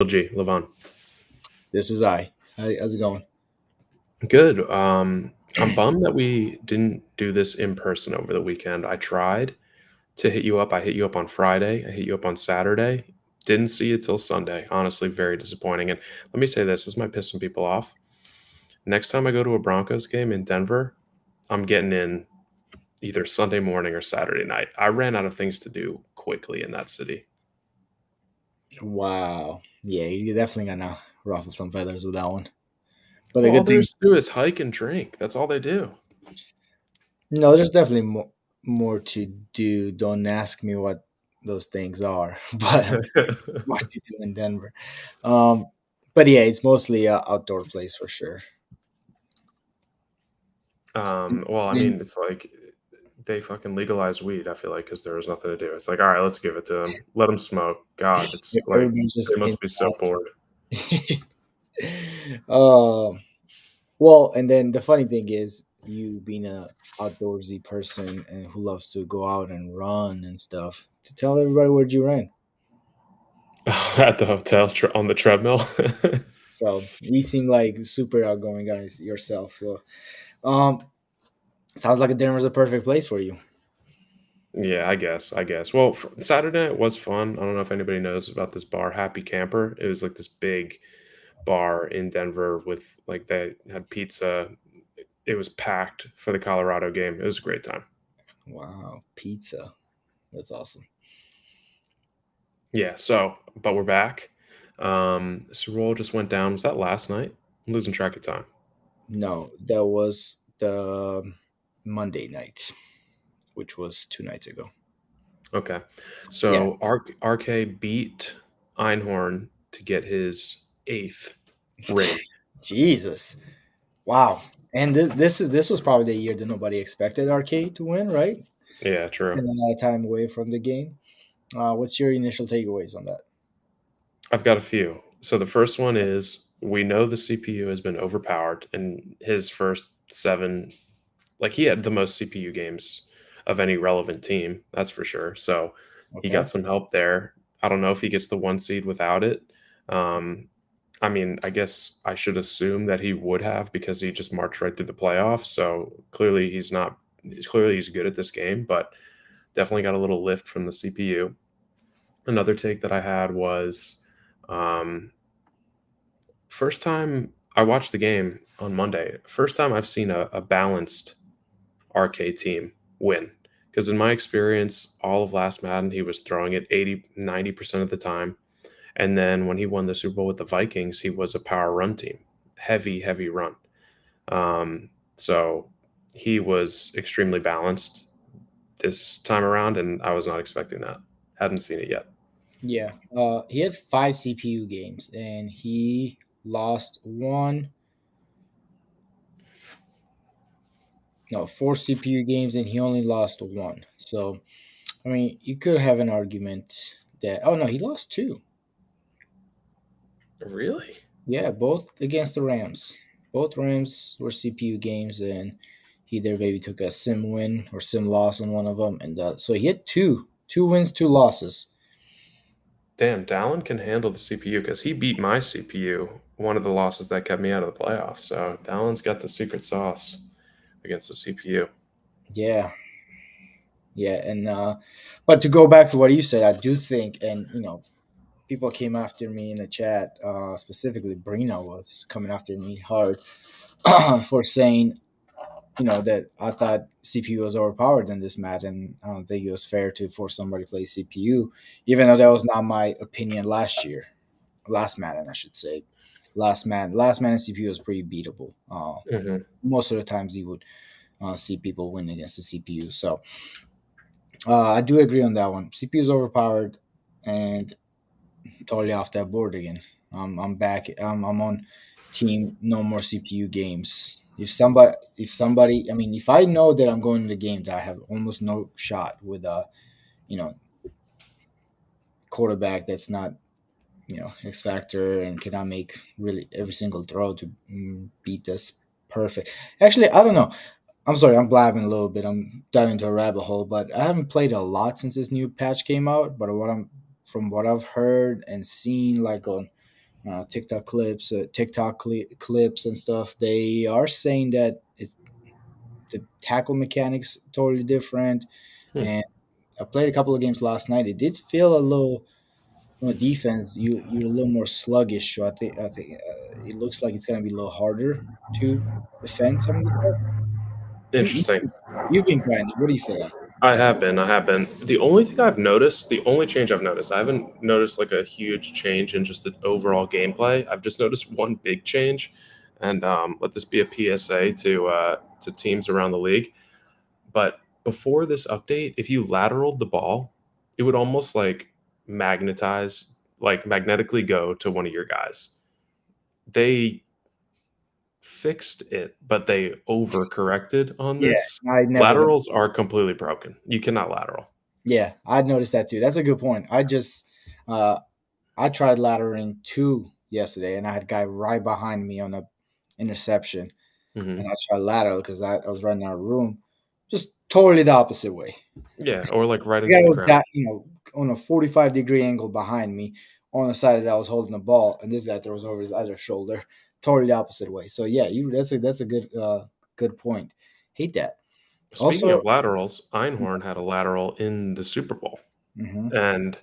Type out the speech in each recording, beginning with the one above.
G, Levon. This is I. How's it going? Good. I'm bummed that we didn't do this in person over the weekend. I tried to hit you up. I hit you up on Friday. I hit you up on Saturday. Didn't see you till Sunday. Honestly, very disappointing. And let me say this might piss some people off. Next time I go to a Broncos game in Denver, I'm getting in either Sunday morning or Saturday night. I ran out of things to do quickly in that city. Wow. Yeah, you're definitely gonna ruffle some feathers with that one. But the Well, all good thing, there's to do is hike and drink. That's all they do. no, there's definitely more to do. Don't ask me what those things are, but what to do in Denver. Um, but yeah, it's mostly a outdoor place for sure. Well, I And mean, it's like they fucking legalized weed, I feel like, because there was nothing to do. It's like, all right, let's give it to them. Let them smoke. God, it's like everybody's just they must be so inside. bored. um, well, and then the funny thing is, you being a outdoorsy person and who loves to go out and run and stuff, to tell everybody where you ran. At the hotel on the treadmill. So you seem like super outgoing guys yourself. So um, sounds like Denver's a perfect place for you. Yeah, I guess. I guess. Well, Saturday night was fun. I don't know if anybody knows about this bar, Happy Camper. It was like this big bar in Denver with like they had pizza. It was packed for the Colorado game. It was a great time. Wow, pizza. That's awesome. Yeah, but we're back. Super Bowl just went down. Was that last night? I'm losing track of time. No, that was the Monday night, which was 2 nights ago. Okay. Yeah, So RK beat Einhorn to get his eighth ring. Jesus, wow. And this was probably the year that nobody expected Arcade to win, right? Yeah, true. And a lot of time away from the game. What's your initial takeaways on that? I've got a few. So the first one is we know the CPU has been overpowered in his first seven. Like he had the most CPU games of any relevant team, that's for sure. So he Okay. got some help there. I don't know if he gets the one seed without it. Um, I mean, I guess I should assume that he would have because he just marched right through the playoffs. So clearly he's not. Clearly he's good at this game, but definitely got a little lift from the CPU. Another take that I had was um, first time I watched the game on Monday. First time I've seen a balanced RK team win. Because in my experience, all of last Madden, he was throwing it 80, 90% of the time. And then when he won the Super Bowl with the Vikings, he was a power run team, heavy, heavy run. So he was extremely balanced this time around, and I was not expecting that. Hadn't seen it yet. Yeah. He had 5 CPU games and he lost one. No, 4 CPU games and he only lost one. So I mean, you could have an argument that oh no, he lost two. Really? Yeah, both against the Rams. Both Rams were CPU games, and he either maybe took a sim win or sim loss on one of them, and so he had two wins, 2 losses. Damn, Dallin can handle the CPU because he beat my CPU, one of the losses that kept me out of the playoffs. So Dallin's got the secret sauce against the CPU. Yeah, yeah, and but to go back to what you said, I do think, and people came after me in the chat, specifically Brina was coming after me hard for saying that I thought CPU was overpowered in this match, and I don't think it was fair to force somebody to play CPU, even though that was not my opinion last year, last Madden, I should say. Last Madden CPU was pretty beatable. Hmm. Most of the times you would see people win against the CPU. So I do agree on that one. CPU is overpowered, and totally off that board again. I'm back. I'm on team. No more CPU games. I mean, if I know that I'm going to the game that I have almost no shot with a, you know, quarterback that's not, X factor and cannot make really every single throw to beat us perfect. Actually, I don't know. I'm sorry, I'm blabbing a little bit. I'm diving into a rabbit hole, but I haven't played a lot since this new patch came out. But from what I've heard and seen, like on clips and stuff. They are saying that the tackle mechanics totally different. Hmm. And I played a couple of games last night. It did feel a little from a defense. You're a little more sluggish. So I think it looks like it's gonna be a little harder to defend some of the stuff. You, Interesting. you've been grinding. What do you feel like? I have been. I have been. The only thing I've noticed, the only change I've noticed, I haven't noticed like a huge change in just the overall gameplay. I've just noticed one big change, and let this be a PSA to teams around the league. But before this update, if you lateraled the ball, it would almost like magnetize, like magnetically go to one of your guys. They fixed it, but they overcorrected on Yeah, this. I never know. Laterals are completely broken. You cannot lateral. Yeah, I'd noticed that too. That's a good point. Uh, I tried lateraling two yesterday, and I had a guy right behind me on a interception, and Hmm. I tried lateral because I was running out of room, just totally the opposite way. Yeah, or like right The into guy the was ground. that on a 45-degree angle behind me on the side that I was holding the ball, and this guy throws over his other shoulder, totally the opposite way. So yeah, you that's a good point. Hate that. Speaking Also, of laterals, Einhorn had a lateral in the Super Bowl. hmm And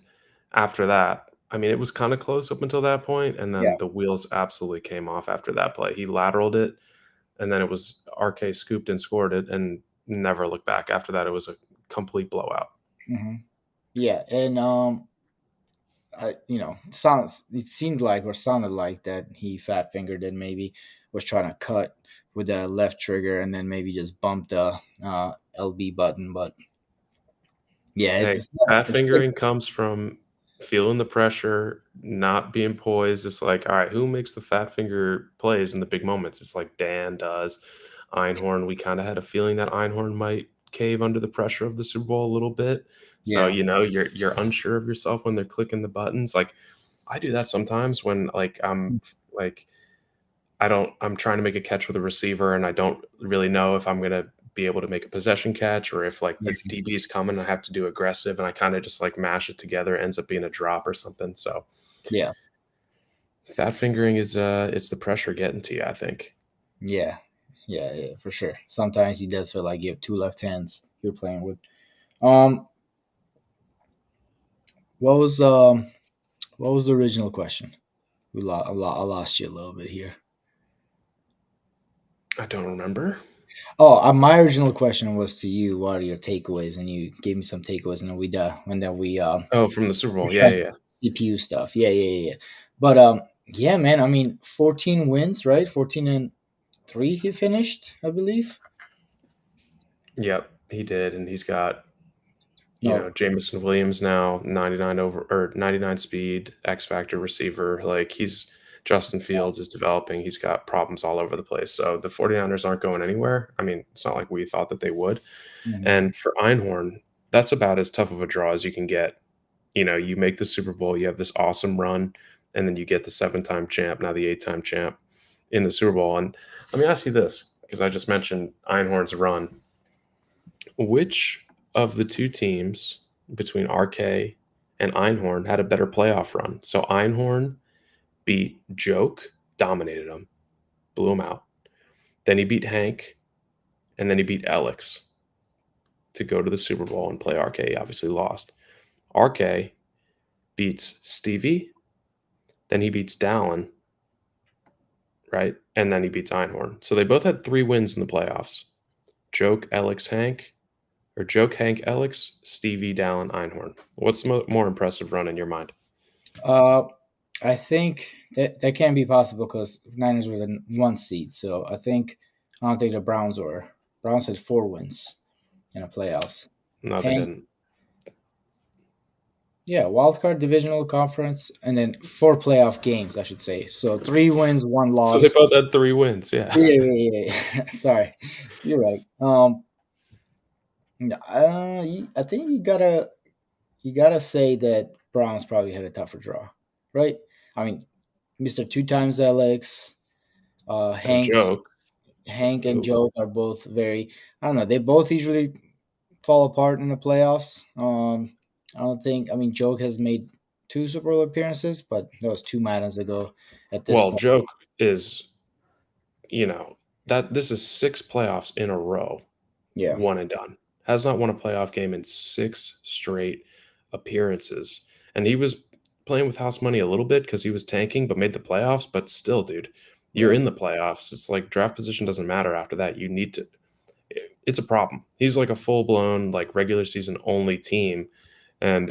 after that, I mean, it was kind of close up until that point, and yeah, then the wheels absolutely came off after that play. He lateraled it, and then it was RK scooped and scored it, and never looked back. After that, it was a complete blowout. hmm yeah, and it seemed like or sounded like that he fat fingered and maybe was trying to cut with the left trigger and then maybe just bumped the LB button. But yeah, Hey, fat it's good. fingering comes from feeling the pressure, not being poised. It's like, all right, who makes the fat finger plays in the big moments? It's like Dan does. Einhorn, we kind of had a feeling that Einhorn might cave under the pressure of the Super Bowl a little bit. So, Yeah. you're unsure of yourself when they're clicking the buttons. Like I do that sometimes when like like I'm trying to make a catch with a receiver and I don't really know if I'm gonna be able to make a possession catch or if like the Mhm. DB is coming, I have to do aggressive and I kind of just like mash it together, it ends up being a drop or something. So Yeah. fat fingering is it's the pressure getting to you, I think. Yeah. Yeah, yeah, for sure. Sometimes he does feel like you have two left hands you're playing with. Um, what was um, what was the original question? I lost you a little bit here. I don't remember. Oh, my original question was to you. What are your takeaways? And you gave me some takeaways, and then Oh, from the Super we Bowl. Yeah, tried yeah, yeah. CPU stuff. Yeah, yeah, yeah, yeah. But yeah, man. I mean, 14 wins, right? 14-3. He finished, I believe. Yep, he did, and he's got No. Jameson Williams now, 99 over or 99 speed, X factor receiver. Like he's Justin Fields is developing. He's got problems all over the place. So the 49ers aren't going anywhere. I mean, it's not like we thought that they would. Mhm. And for Einhorn, that's about as tough of a draw as you can get. You make the Super Bowl, you have this awesome run, and then you get the 7-time champ, now the 8-time champ in the Super Bowl. And let me ask you this, because I just mentioned Einhorn's run. Which of the two teams between RK and Einhorn had a better playoff run? So Einhorn beat Joke, dominated him, blew him out. Then he beat Hank, and then he beat Alex to go to the Super Bowl and play RK. He obviously lost. RK beats Stevie, then he beats Dallin, right? And then he beats Einhorn. So they both had 3 wins in the playoffs. Joke, Alex, Hank, or Joke, Hank, Alex, Stevie, Dallin, Einhorn. What's the more impressive run in your mind? Uh, I think that can be possible because Niners were the one seed. So I don't think the Browns were. Browns had 4 wins in the playoffs. No, they Hank, didn't. yeah, wild card, divisional conference, and then 4 playoff games, I should say. So 3 wins, one So they loss. both had 3 wins. Yeah. Yeah, yeah, yeah. Sorry, you're right. No, I think you gotta say that Browns probably had a tougher draw, right? I mean, Mister Two Times Alex, And Hank and who Joe are both very. I don't know. They both usually fall apart in the playoffs. I don't think. I mean, Joe has made two Super Bowl appearances, but that was two Maddens ago at this Well, point. joke is, you know, that this is 6 playoffs in a row, Yeah. one and done. Has not won a playoff game in 6 straight appearances, and he was playing with house money a little bit because he was tanking, but made the playoffs, but still, dude, you're Yeah. in the playoffs. It's like draft position doesn't matter after that. You need to it's a problem. He's like a full-blown, like, regular season only team, and,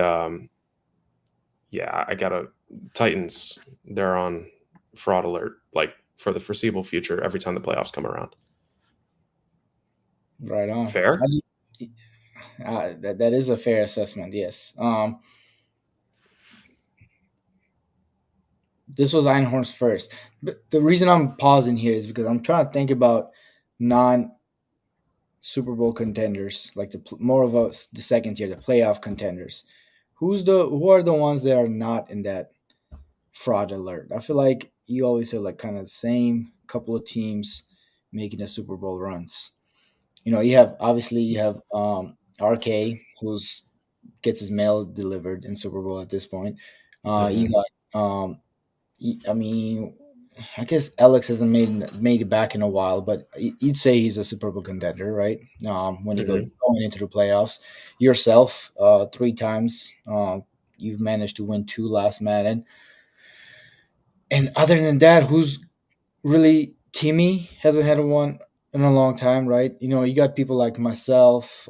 yeah, I gotta Titans, they're on fraud alert, like, for the foreseeable future every time the playoffs come around. Right on. Fair? That is a fair assessment. Yes. This was Einhorn's first. But the reason I'm pausing here is because I'm trying to think about non Super Bowl contenders, like more of the second tier, the playoff contenders. Who are the ones that are not in that fraud alert? I feel like you always have like kind of the same couple of teams making the Super Bowl runs. You have obviously you have RK who's gets his mail delivered in Super Bowl at this point. You Mhm, got I mean, I guess Alex hasn't made it back in a while, but you'd say he's a Super Bowl contender, right? When you go mhm. going into the playoffs, yourself, three times, you've managed to win two last Madden, and other than that, who's really Timmy hasn't had a one in a long time, right? You got people like myself,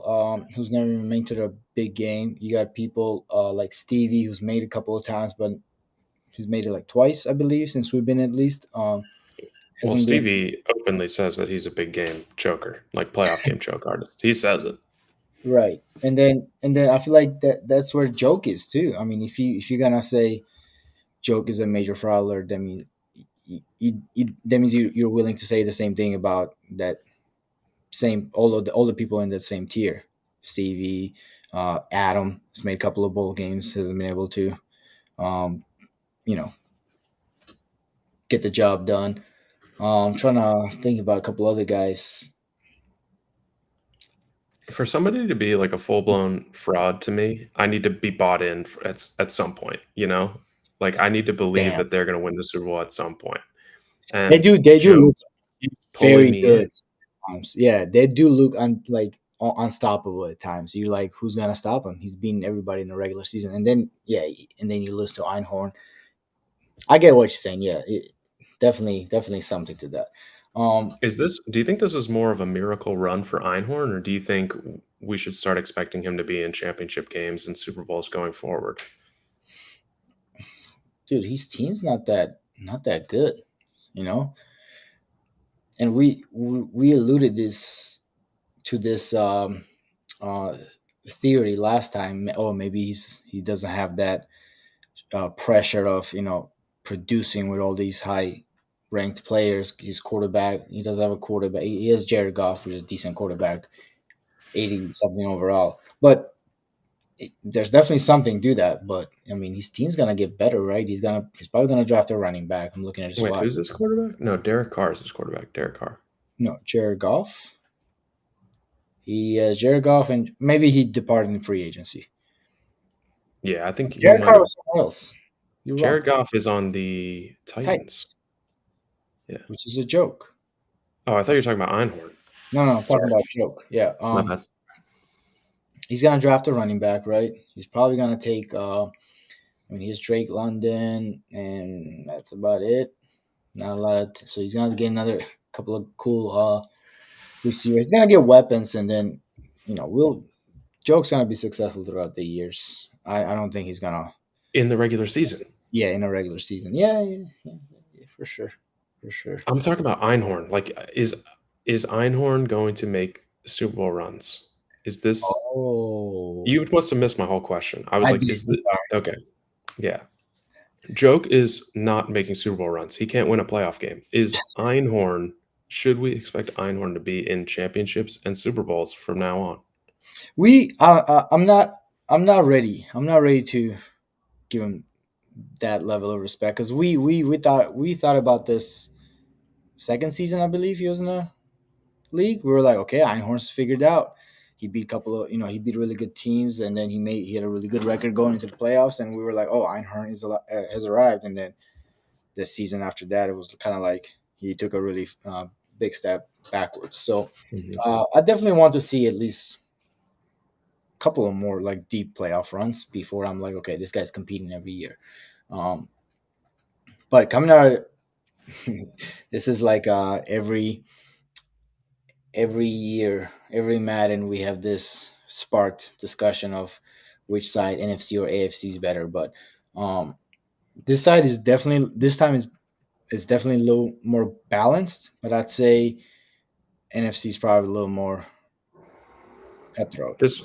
who's never even made to the big game. You got people like Stevie, who's made a couple of times, but he's made it like twice, I believe, since we've been at least. Well, Hasn't been Stevie openly says that he's a big game choker, like, playoff game choke artist. He says it. right. And then I feel like that's where joke is too. I mean, if you're gonna say joke is a major frauler, that means that means you're willing to say the same thing about that same all the people in that same tier. Stevie, Adam has made a couple of bowl games, hasn't been able to, um, you know, get the job done. I'm trying to think about a couple other guys. For somebody to be, like, a full-blown fraud to me, I need to be bought in at some point, you know? Like, I need to believe Damn, that they're gonna win the Super Bowl at some point, they and do. They do Joe look keeps pulling very me in. good times. Yeah, they do look unstoppable at times. You're like, who's gonna stop him? He's beating everybody in the regular season, and then and then you lose to Einhorn. I get what you're saying. Yeah, definitely something to that. Um, Do you think this is more of a miracle run for Einhorn, or do you think we should start expecting him to be in championship games and Super Bowls going forward? dude, his team's not that good, you know. And we alluded this to this uh, theory last time. Oh, maybe he doesn't have that pressure of producing with all these high ranked players. His quarterback, he doesn't have a quarterback. He has Jared Goff, who's a decent quarterback, 80 something overall. But there's definitely something to that. But I mean, his team's gonna get better, right? He's probably gonna draft a running back. I'm looking at his Wait, squad. who's this quarterback? No, Derek Carr is his quarterback. Derek Carr. No, Jared Goff. He has Jared Goff, and maybe he departed in free agency. Yeah, I think he Jared might Carr have. was somewhere else. You're wrong. Jared Goff is on the Titans. Titans, Yeah. which is a joke. Oh, I thought you were talking about Einhorn. No, I'm talking Sorry, about joke. Yeah. my bad. He's gonna draft a running back, right? He's probably gonna take. I mean, he's Drake London, and that's about it. Not a lot. So he's gonna get another couple of cool receivers. He's gonna get weapons, and then will Joke's gonna be successful throughout the years. I don't think he's gonna. In the regular season. Yeah, in a regular season. Yeah, for sure, for sure. I'm talking about Einhorn. Like, is Einhorn going to make Super Bowl runs? Is this Oh, You must have missed my whole question. I was I like, did. is I'm the sorry. okay, yeah. Joke is not making Super Bowl runs. He can't win a playoff game. Should we expect Einhorn to be in championships and Super Bowls from now on? I'm not. I'm not ready. I'm not ready to give him that level of respect because we thought about this second season. I believe he was in the league. We were like, okay, Einhorn's figured out. He beat a couple of he beat really good teams, and then he had a really good record going into the playoffs, and we were like, oh, Einhorn has arrived, and then the season after that, it was kind of like he took a really big step backwards. So Mhm. I definitely want to see at least a couple of more like deep playoff runs before I'm like, okay, this guy's competing every year. Um, but coming out, this is like every year, every Madden, we have this sparked discussion of which side, NFC or AFC, is better. But um, this side is definitely this time is definitely a little more balanced. But I'd say NFC is probably a little more cutthroat. This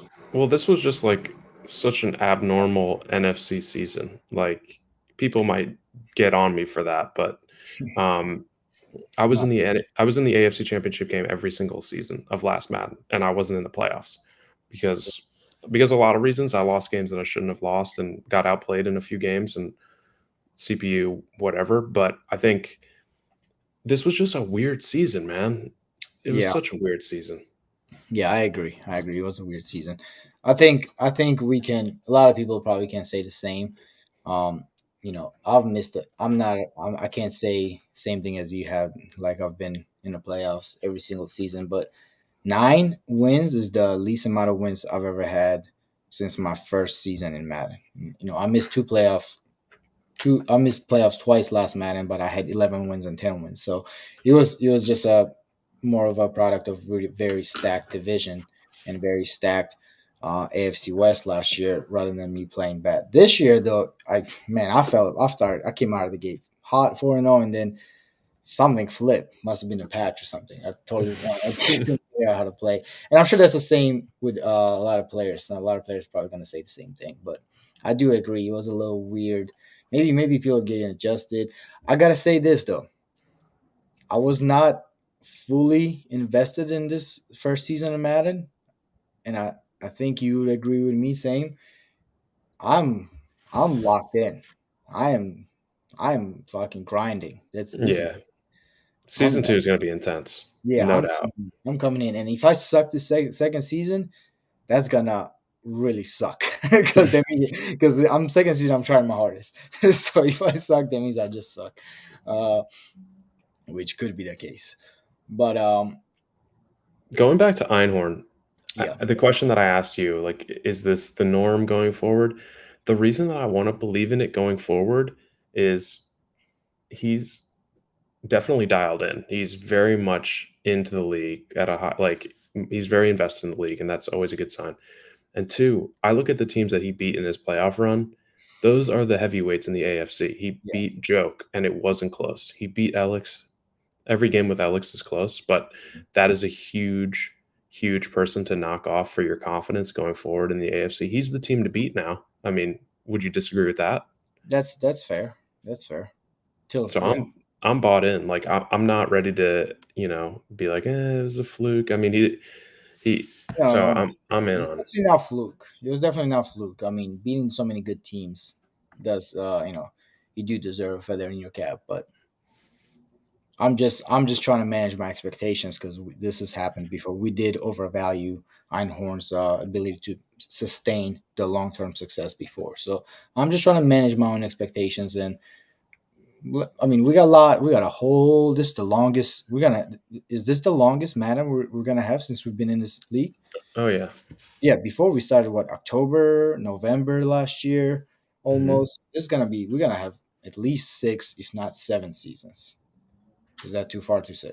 this was just like such an abnormal NFC season. Like people might get on me for that, but um, No, I was in the AFC Championship game every single season of last Madden, and I wasn't in the playoffs because a lot of reasons. I lost games that I shouldn't have lost and got outplayed in a few games and CPU whatever. But I think this was just a weird season, man. It was yeah, such a weird season. yeah, I agree. I agree. It was a weird season. I think we can. A lot of people probably can say the same. Um, I've missed it. I can't say same thing as you have. Like I've been in the playoffs every single season, but 9 wins is the least amount of wins I've ever had since my first season in Madden. I missed I missed playoffs twice last Madden, but I had 11 wins and 10 wins. So it was just a more of a product of really very stacked division and very stacked AFC West last year, rather than me playing bad. This year, though, I came out of the gate hot 4-0, and then something flipped. Must have been a patch or something. I totally I couldn't figure out how to play, and I'm sure that's the same with a lot of players. And a lot of players probably going to say the same thing, but I do agree it was a little weird. Maybe people are getting adjusted. I gotta say this though, I was not fully invested in this first season of Madden, and I think you would agree with me saying I'm I'm locked in. I am I'm fucking grinding. This is Yeah, I'm season 2 is going to be intense, Yeah, no doubt. I'm coming in, and if I suck this second season, that's gonna really suck because I'm second season. I'm trying my hardest. So if I suck, that means I just suck, uh, which could be the case. But Going back to Einhorn, yeah, the question that I asked you, like, is this the norm going forward? The reason that I want to believe in it going forward is he's definitely dialed in. He's very much into the league at a high, like he's very invested in the league, and that's always a good sign. And two, I look at the teams that he beat in his playoff run. Those are the heavyweights in the AFC. He yeah, beat Joke, and it wasn't close. He beat Alex. Every game with Alex is close, but that is a huge, huge person to knock off for your confidence going forward in the AFC. He's the team to beat now. I mean, would you disagree with that? that's fair. That's fair. Till So yeah, I'm bought in. Like I'm not ready to be like it was a fluke. I mean he no, so no, no. I'm in It's on it. definitely not fluke. It was definitely not fluke. I mean, beating so many good teams does you do deserve a feather in your cap, but I'm just trying to manage my expectations because this has happened before. We did overvalue Einhorn's ability to sustain the long term success before, so I'm just trying to manage my own expectations. And I mean, we got a lot. We got a whole. This is the longest. We're gonna. Is this the longest Madden we're gonna have since we've been in this league? Oh yeah. Yeah, before we started, what, October, November last year, Mhm. almost. This is gonna be. We're gonna have at least 6, if not 7 seasons. Is that too far to say?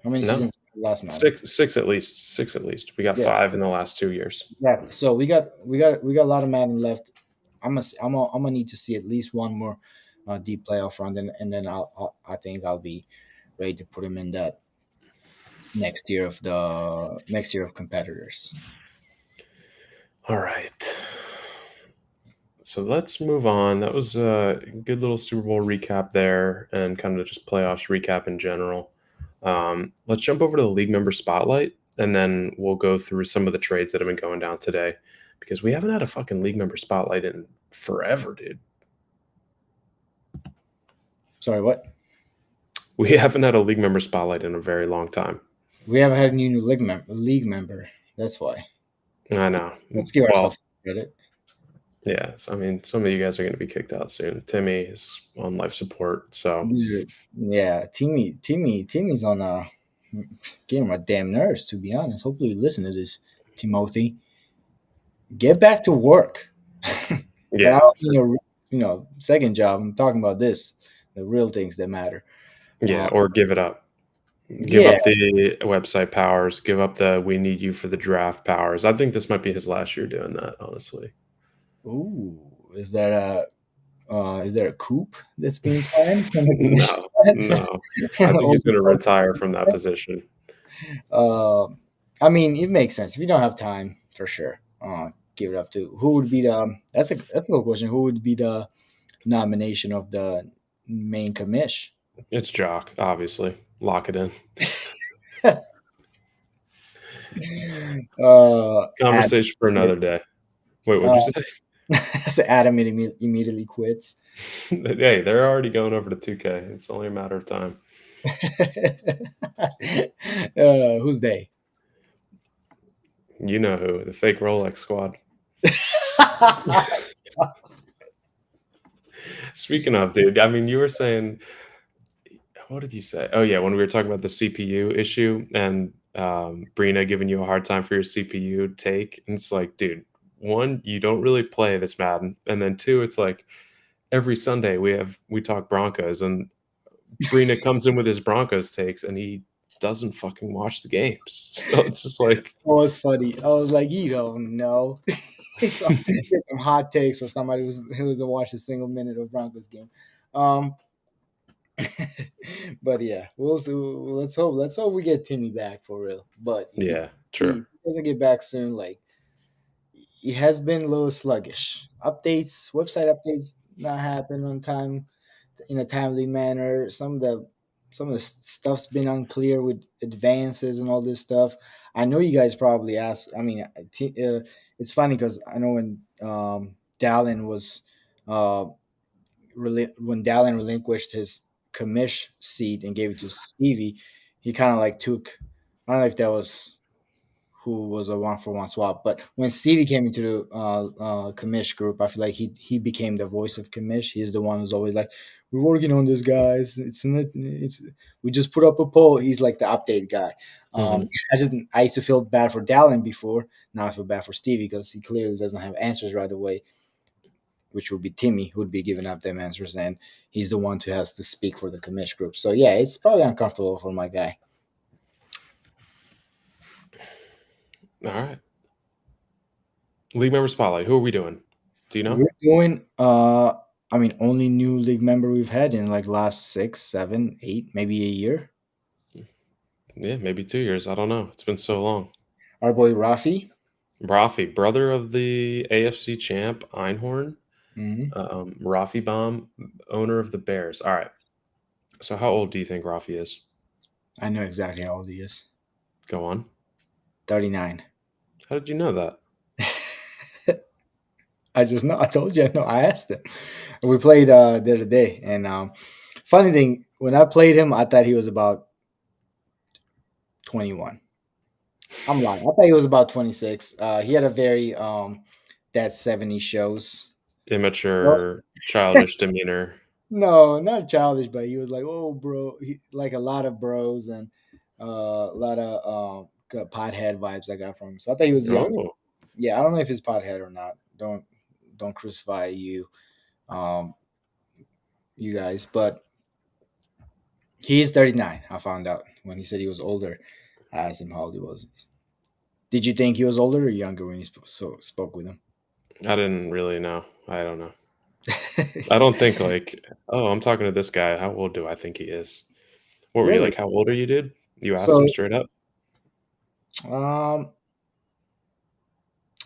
How many No. seasons last Madden? Six at least. Six at least. We got Yes, 5 in the last 2 years. exactly. So we got a lot of Madden left. I'm gonna need to see at least one more deep playoff run, and then I think I'll be ready to put him in that next year of competitors. All right. So let's move on. That was a good little Super Bowl recap there and kind of just playoffs recap in general. Let's jump over to the league member spotlight and then we'll go through some of the trades that have been going down today because we haven't had a fucking league member spotlight in forever, dude. Sorry, what? We haven't had a league member spotlight in a very long time. We haven't had a new league member. That's why. I know. Let's give Well, ourselves credit. yeah. So, I mean, some of you guys are going to be kicked out soon. Timmy is on life support, so Dude, yeah, Timmy's on getting my damn nerves, to be honest. Hopefully you listen to this, Timothy. Get back to work. And I yeah, don't mean second job. I'm talking about this, the real things that matter. yeah. Uh, Or give it up. Give yeah. up the website powers. Give up the we need you for the draft powers. I think this might be his last year doing that. Honestly, Ooh, is there a coup that's being planned from the no, commission? no. I think he's going to retire from that position. uh, I mean, it makes sense if you don't have time for sure. Give it up to who would be the? That's a good question. Who would be the nomination of the main commish? It's Jock, obviously. Lock it in. Adam, Conversation for another day. Wait, uh, what'd you say? so Adam immediately quits. Hey, they're already going over to 2K. It's only a matter of time. Who's they? You know who? The fake Rolex squad. Speaking of, dude, I mean, you were saying, what did you say? Oh, yeah, when we were talking about the CPU issue and Brina giving you a hard time for your CPU take. And it's like, dude, one, you don't really play this Madden. And then two, it's like every Sunday we talk Broncos and Brina comes in with his Broncos takes and he doesn't fucking watch the games. So it's just like, It was funny. I was like, you don't know. It's some hot takes for somebody who hasn't watched a single minute of Broncos game. Um, but yeah, we'll see. Let's hope we get Timmy back for real. But yeah, if true. he doesn't get back soon, like it has been a little sluggish. Website updates not happen on time in a timely manner. Some of the stuff's been unclear with advances and all this stuff. I know you guys probably ask. I mean, it's funny because I know when Dallin was uh, when Dallin relinquished his commish seat and gave it to Stevie, he kind of like took. I don't know if that was who was a one for one swap. But when Stevie came into the commish group, I feel like he became the voice of commish. He's the one who's always like, "We're working on this, guys. It's we just put up a poll." He's like the update guy. Mhm. I used to feel bad for Dallin before. Now I feel bad for Stevie because he clearly doesn't have answers right away, which would be Timmy who would be giving up them answers, and he's the one who has to speak for the commish group. So yeah, it's probably uncomfortable for my guy. All right. League member spotlight. Who are we doing? Do you know? We're doing I mean only new league member we've had in like last 6, 7, 8, maybe a year. Yeah, maybe 2 years. I don't know. It's been so long. Our boy Rafi. Rafi, brother of the AFC champ Einhorn, Hmm. Rafi Baum, owner of the Bears. All right. So how old do you think Rafi is? I know exactly how old he is. Go on. 39. How did you know that? I just know. I told you. I know. I asked him. We played the other day, and funny thing, when I played him, I thought he was about 21. I'm lying. I thought he was about 26. He had a very that 70 shows. Immature, childish demeanor. No, not childish, but he was like, "Oh, bro," like a lot of bros and a lot of pothead vibes I got from him. So I thought he was young. Oh, Yeah, I don't know if he's pothead or not. Don't crucify um, you guys. But he's 39. I found out when he said he was older. I asked him how old he was. Did you think he was older or younger when you spoke with him? I didn't really know. I don't know. I don't think like, oh, I'm talking to this guy. How old do I think he is? What were you Really? like? How old are you, dude? You asked him So, straight up um,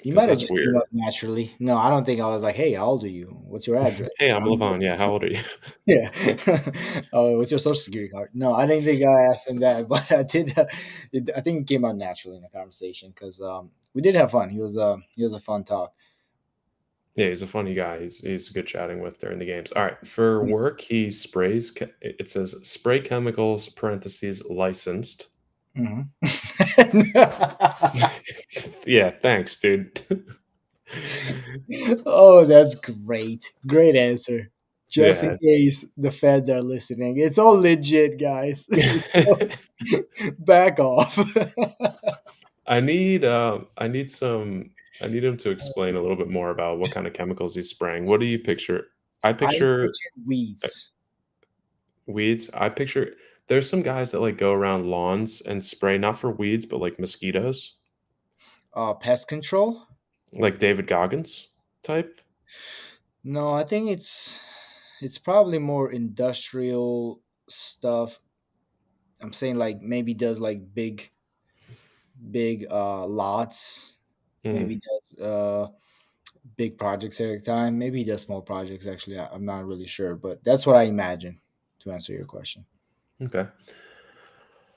you because might have that's just came weird. up naturally. No, I don't think I was like, "Hey, how old are you? What's your address?" Hey, I'm I'm Levon. Yeah, how old are you? Yeah. Oh, what's your social security card? No, I didn't think I asked him that, but I did. I think it came out naturally in the conversation because we did have fun. He was a fun talk. Yeah, he's a funny guy. He's good chatting with during the games. All right, for work, he sprays. It says spray chemicals (parentheses licensed). Mhm. Yeah, thanks, dude. Oh, that's great. Great answer. Just in Yeah. case the feds are listening. It's all legit, guys. So back off. I need him to explain a little bit more about what kind of chemicals he's spraying. What do you picture? I I picture pictured weeds. weeds. I picture there's some guys that like go around lawns and spray not for weeds, but like mosquitoes, Pest control? like David Goggins type. No, I think it's probably more industrial stuff. I'm saying like maybe does like big lots. Maybe Mm, does big projects at a time. Maybe he does small projects actually. I'm not really sure, but that's what I imagine to answer your question. okay.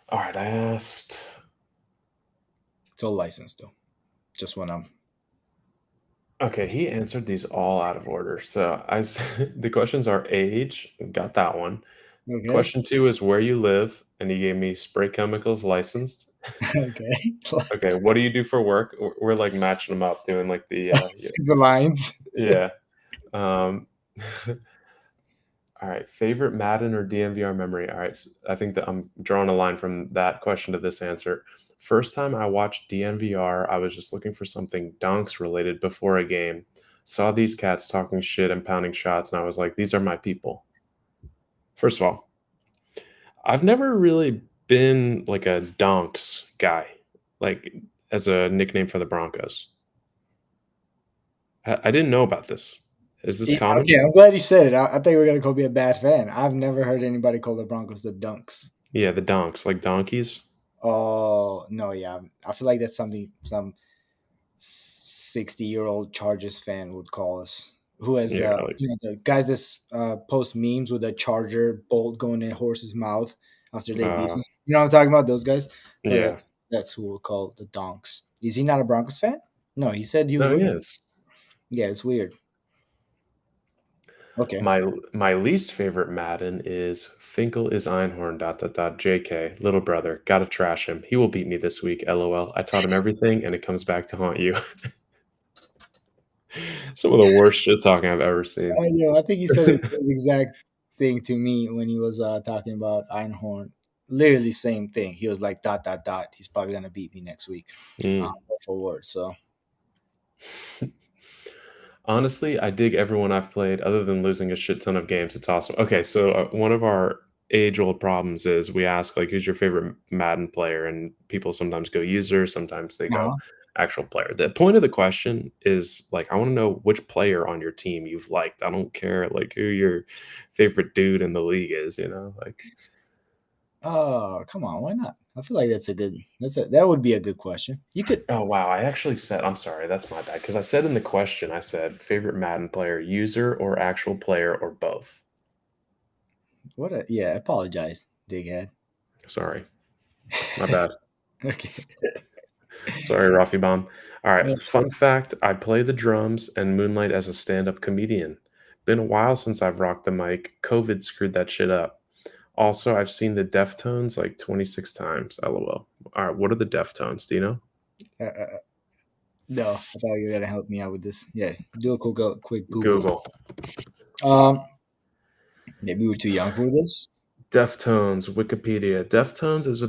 All right. I asked. It's all licensed though. Just when I'm Okay, he answered these all out of order. So the questions are age, got that one. okay. Question two is where you live, and he gave me spray chemicals licensed. Okay. Okay, what do you do for work? We're like matching them up, doing like the yeah. The lines. Yeah. Um, all right, favorite Madden or DMVR memory. All right, I think that I'm drawing a line from that question to this answer. First time I watched DNVR, I was just looking for something dunks related before a game. Saw these cats talking shit and pounding shots, and I was like, these are my people. First of all, I've never really been like a donks guy, like as a nickname for the Broncos. I didn't know about this. Is this Yeah, common? okay, I'm glad you said it. I thought you were gonna call me a bad fan. I've never heard anybody call the Broncos the Dunks. Yeah, the donks, like donkeys. Oh no, yeah. I feel like that's something some 60-year-old Chargers fan would call us. Who has Yeah, the like the guys that post memes with a charger bolt going in a horse's mouth after they beat uh, us? You know what I'm talking about? Those guys. I feel like yeah. that's who we'll call the donks. Is he not a Broncos fan? No, he said he was No, he looking. is. Yeah, it's weird. Okay. My least favorite Madden is Finkel is Einhorn dot dot dot JK little brother gotta trash him. He will beat me this week. LOL. I taught him everything, and it comes back to haunt you. Some of the worst shit talking I've ever seen. I know. I think he said the same exact thing to me when he was talking about Einhorn. Literally same thing. He was like dot dot dot. He's probably gonna beat me next week. Mm. Word for word. So Honestly, I dig everyone I've played other than losing a shit ton of games. It's awesome. Okay, so one of our age-old problems is we ask like who's your favorite Madden player, and people sometimes go user, sometimes they go uh actual player. The point of the question is like I want to know which player on your team you've liked. I don't care like who your favorite dude in the league is, like oh come on, why not? I feel like that would be a good question. You could oh wow, I actually said I'm sorry, that's my bad because I said in the question I said favorite Madden player, user or actual player or both. what a yeah, apologize, dighead. Sorry. My bad. Okay. Sorry, Rafi Bomb. All Yeah. right. Fun fact: I play the drums and moonlight as a stand-up comedian. Been a while since I've rocked the mic. COVID screwed that shit up. Also, I've seen the Deftones like 26 times. LOL. All right. What are the Deftones? Do you know? No, I thought you were gonna help me out with this. Yeah, do a quick Google. Google. Um, maybe we're too young for this. Deftones. Wikipedia. Deftones is a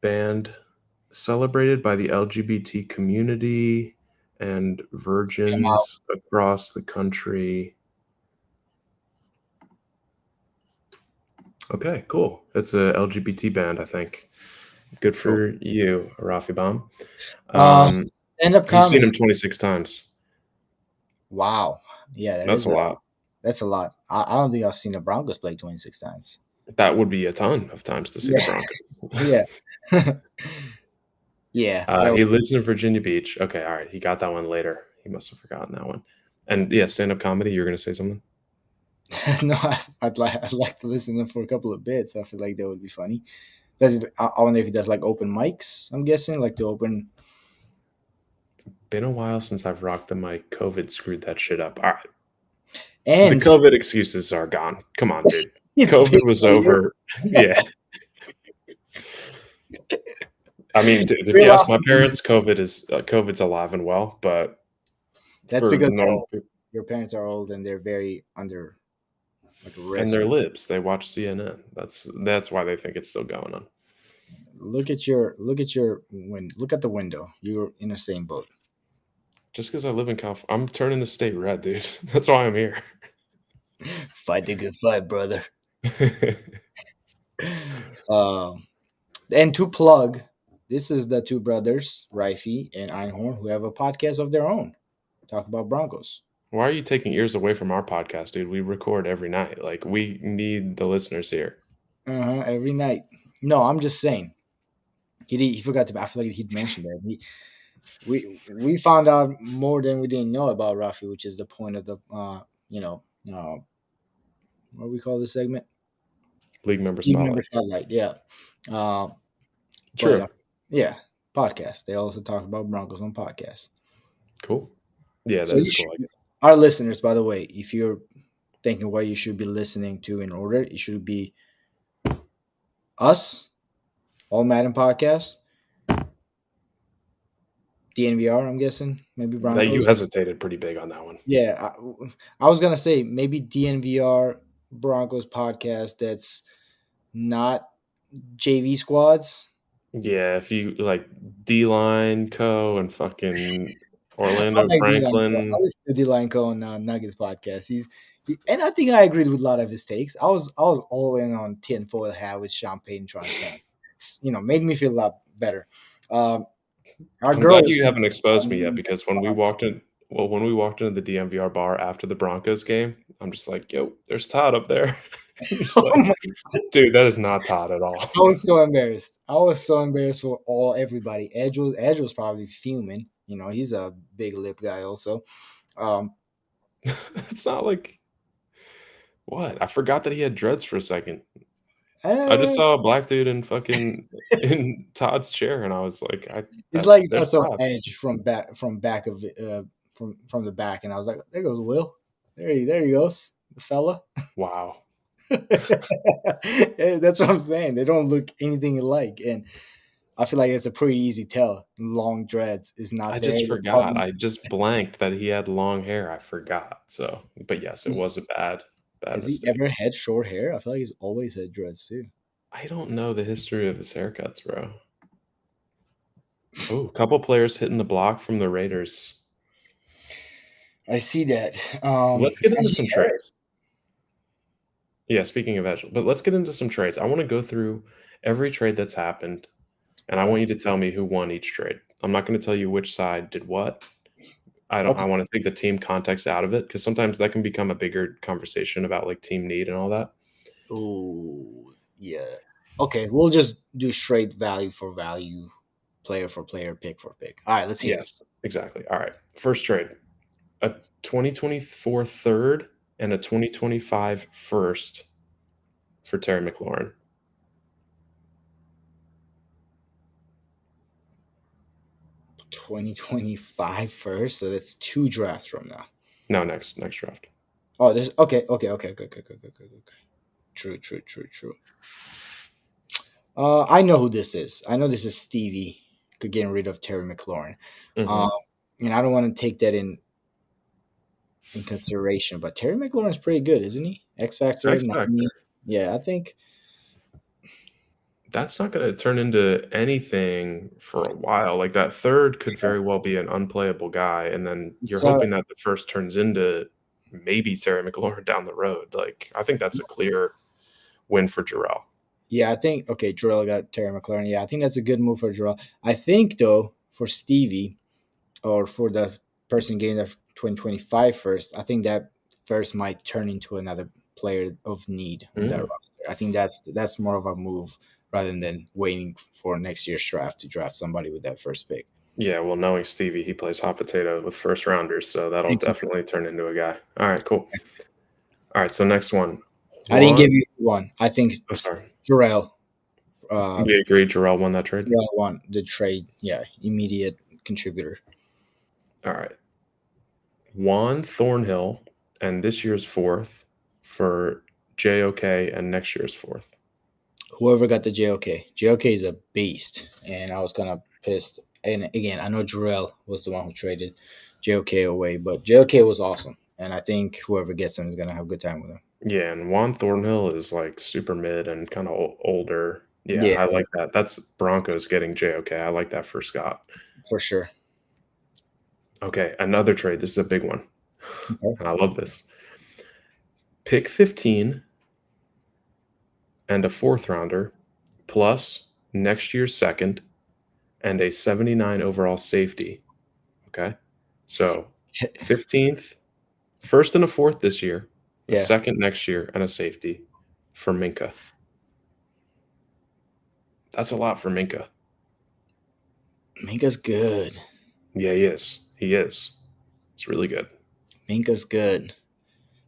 band celebrated by the LGBT community and I'm out. virgins across the country. Okay, cool. It's a LGBT band, I think. Good True. for you, Rafi Bomb. Uh, Um, stand-up you've seen comedy. him 26 times. Wow. Yeah, That's a lot. that's a lot. I don't think I've seen the Broncos play 26 times. That would be a ton of times to see the Yeah. Broncos. Yeah. Yeah. That He lives in Virginia Beach. Okay, all right. He got that one later. He must have forgotten that one. And yeah, stand-up comedy. You were going to say something? no, I'd like to listen to them for a couple of bits. I feel like that would be funny. I wonder if he does like open mics. I'm guessing like to open. Been a while since I've rocked the mic. COVID screwed that shit up. All right. The And COVID excuses are gone. Come on, dude. it's been COVID was 4 years. over. Yeah. I mean, dude, if We you ask lost. my parents, COVID's alive and well, but That's for because normal people, your parents are old and they're very under like and risk. their libs, they watch CNN. That's why they think it's still going on. look at the window. You're in the same boat. Just because I live in California, I'm turning the state red, dude. That's why I'm here. Fight the good fight, brother. Um, and to plug, this is the two brothers, Rifey and Einhorn, who have a podcast of their own. Talk about Broncos. Why are you taking ears away from our podcast, dude? We record every night. Like, we need the listeners here. Every night. No, I'm just saying. He forgot to. I feel like he'd mentioned that. We found out more than we didn't know about Rafi, which is the point of the what do we call this segment? League member Team member spotlight. spotlight. Yeah. Uh, but True. yeah, podcast. They also talk about Broncos on podcasts. Cool. Yeah, So that you is should, cool. our listeners, by the way, if you're thinking what you should be listening to in order, it should be us, All Madden Podcast, DNVR, I'm guessing, maybe That you Broncos. hesitated pretty big on that one. Yeah, I was gonna say maybe DNVR Broncos podcast that's not JV squads. Yeah, if you like D-Line Co. and fucking I Orlando like D-Line Co. I Franklin. listen to D-Line Co on Nuggets podcast. And I think I agreed with a lot of his takes. I was all in on tinfoil hat with Sean Payton trying to tank. Made me feel a lot better. Um, our I'm girl glad was you haven't exposed me yet because when we walked into the DMVR bar after the Broncos game, I'm just like, "Yo, there's Todd up there." I'm just oh like, my "Dude, that is not Todd at all." I was so embarrassed. I was so embarrassed for everybody. Edge was probably fuming. He's a big lip guy also. Um, It's not like what? I forgot that he had dreads for a second. I just eh, saw a black dude in Todd's chair, and I was like, it's like if I there's saw Todd." Edge from back of from the back, and I was like, there goes Will. There he goes, the fella. Wow. That's what I'm saying. They don't look anything alike, and I feel like it's a pretty easy tell. Long dreads is I not there. just It's forgot. probably I just blanked that he had long hair. I forgot. So, but yes, it is. was a bad Has he mistake. ever had short hair? I feel like he's always had dreads too. I don't know the history of his haircuts, bro. Oh, couple players hitting the block from the Raiders. I see that. Let's get into Najee some Harris. trades. Yeah, speaking of Edge, but let's get into some trades. I want to go through every trade that's happened, and I want Okay. you to tell me who won each trade. I'm not going to tell you which side did what. I Okay. want to take the team context out of it because sometimes that can become a bigger conversation about like team need and all that. Oh, yeah. Okay, we'll just do straight value for value, player for player, pick for pick. All right, let's hear it. Yes, exactly. All right. First trade. A 2024 third and a 2025 first for Terry McLaurin. 2025 first, so that's two drafts from now. No, next draft. Oh, this okay. Good. True, true, true, true. I know who this is. I know this is Stevie getting rid of Terry McLaurin. Um, Mhm. and I don't want to take that in consideration, but Terry McLaurin's pretty good, isn't he? X Factor, X 90. factor. Yeah, I think That's not gonna turn into anything for a while. Like, that third could yeah, very well be an unplayable guy, and then you're it's hoping that the first turns into maybe Terry McLaurin down the road. Like, I think that's a clear win for Jarrell. yeah, I think okay, Jarrell got Terry McLaurin. Yeah, I think that's a good move for Jarrell. I think though, for Stevie or for the person getting the 2025 first, I think that first might turn into another player of need on that Mm. roster. I think that's more of a move rather than waiting for next year's draft to draft somebody with that first pick. Yeah, well, knowing Stevie, he plays hot potato with first rounders, so that'll Exactly. definitely turn into a guy. All right, cool. All right, so next one. I didn't give Juan you one. I think oh, sorry. Jarrell. Uh, We agree Jarrell won that trade? Jarrell won the trade. Yeah, immediate contributor. All right. Juan Thornhill and this year's fourth for JOK and next year's fourth. Whoever got the JOK. JOK is a beast, and I was kind of pissed. And again, I know Jarrell was the one who traded JOK away, but JOK was awesome, and I think whoever gets him is gonna have a good time with him. Yeah, and Juan Thornhill is like super mid and kind of older. Yeah, Yeah, I like that. That's Broncos getting JOK. I like that for Scott. for sure. Okay, another trade. This is a big one. Okay. And I love this. Pick 15 and a fourth rounder plus next year's second and a 79 overall safety. Okay. So 15th, first and a fourth this year, a Yeah, second next year, and a safety for Minka. That's a lot for Minka. Minka's good. Yeah, he is. He is. It's really good. Minka's good.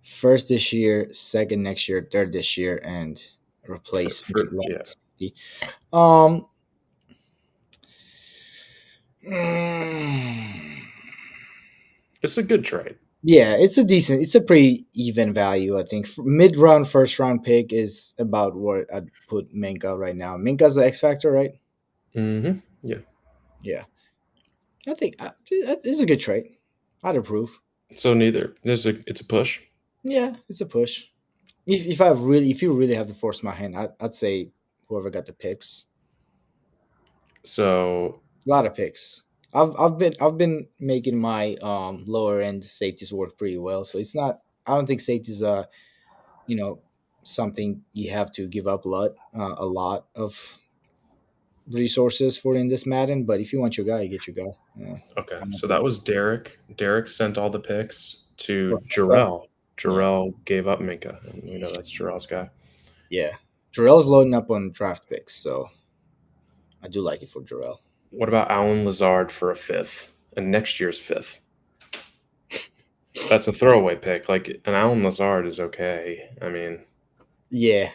First this year, second next year, third this year, and replace Yeah. safety. Um, mm, It's a good trade. yeah, it's a pretty even value. I think mid round, first round pick is about what I'd put Minka right now. Minka's the X factor, right? Yeah. Yeah, I think it's a good trade. I'd approve. So neither. It's a push. Yeah, it's a push. If you really have to force my hand, I'd say whoever got the picks. So A lot of picks. I've been making my lower end safeties work pretty well. So it's not. I don't think safeties are you know something you have to give up a lot of resources for in this Madden. But if you want your guy, you get your guy. Yeah, okay. I'm not So gonna that was Derek. Derek sent all the picks to for Minka. Jarrell. Yeah, Jarrell gave up Minka, and we know that's Jarrell's guy. yeah. Jarrell's loading up on draft picks, so I do like it for Jarrell. What about Alan Lazard for a fifth and next year's fifth? That's a throwaway pick. Like an Alan Lazard is okay. I mean, Yeah,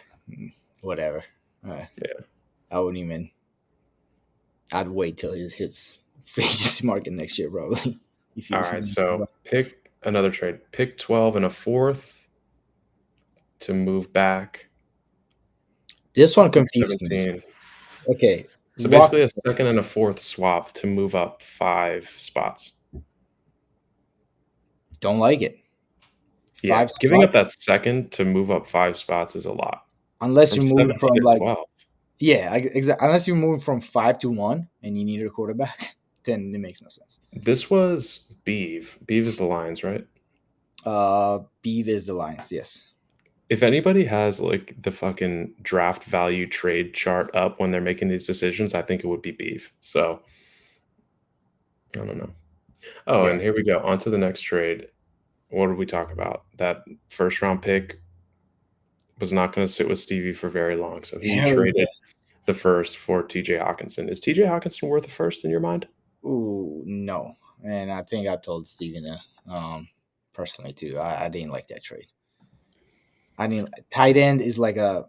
whatever. Uh, yeah. I wouldn't even. I'd wait till it hits free agency market next year, probably. If you, All if right. you So pick another trade. Pick 12 and a fourth to move back this one to confused me. 17. Okay, So walk. basically a second and a fourth swap to move up 5 spots. Don't like it. Yeah. Five Giving spots, up that second to move up 5 spots is a lot. unless From you're moving 17 from to like 12. yeah, exactly. Unless you're moving from 5 to 1 and you need a quarterback, then it makes no sense. This was Beeve. Beeve is the Lions, right? Beeve is the Lions. Yes. If anybody has like the fucking draft value trade chart up when they're making these decisions, I think it would be Beeve. So I don't know. Oh, Yeah. and here we go. On to the next trade. What did we talk about? That first round pick was not going to sit with Stevie for very long. So he Hell yeah. traded the first for TJ Hawkinson. Is TJ Hawkinson worth a first in your mind? Ooh, no. And I think I told Steven personally too. I didn't like that trade. I mean, tight end is like a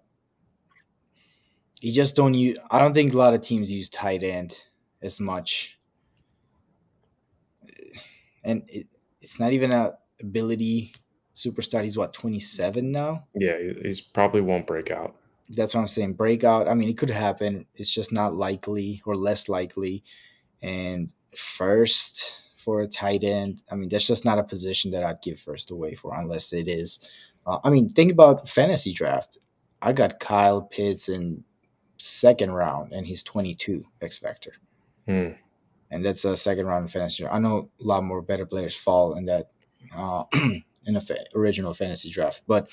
you just don't use. I don't think a lot of teams use tight end as much, and it's not even a ability superstar. He's what 27 now. Yeah, he's probably won't break out. That's what I'm saying. Breakout. I mean, it could happen. It's just not likely or less likely. And first for a tight end, I mean, that's just not a position that I'd give first away for unless it is. I mean, think about fantasy draft. I got Kyle Pitts in second round, and he's 22 X Factor. Hmm. And that's a second round fantasy. I know a lot more better players fall in that uh, in a original fantasy draft, but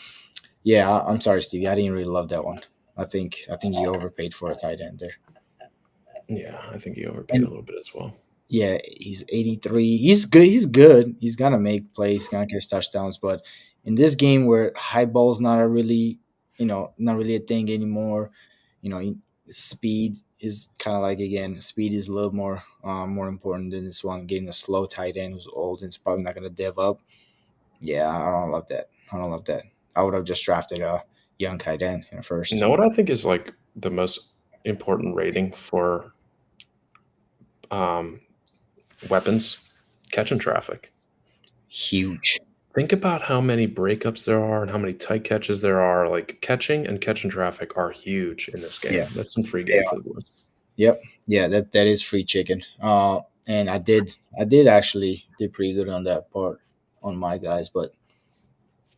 yeah, I'm sorry, Stevie. I didn't really love that one. I think you overpaid for a tight end there. Yeah, I think he overpaid a And little bit as well. yeah, he's 83. He's good. He's good. He's gonna make plays, gonna catch touchdowns. But in this game where high ball's not a really, not really a thing anymore, you know, speed is kind of like again, speed is a little more important than this one. Getting a slow tight end who's old and is probably not gonna dev up. Yeah, I don't love that. I don't love that. I would have just drafted a young tight end in You first. know what I think is like the most important rating for um, weapons? Catching traffic. Huge. Think about how many breakups there are and how many tight catches there are. Like catching and catching traffic are huge in this Yeah, game. That's some free they game for are. the boys. Yep. Yeah, that is free chicken. And I did actually did pretty good on that part on my guys, but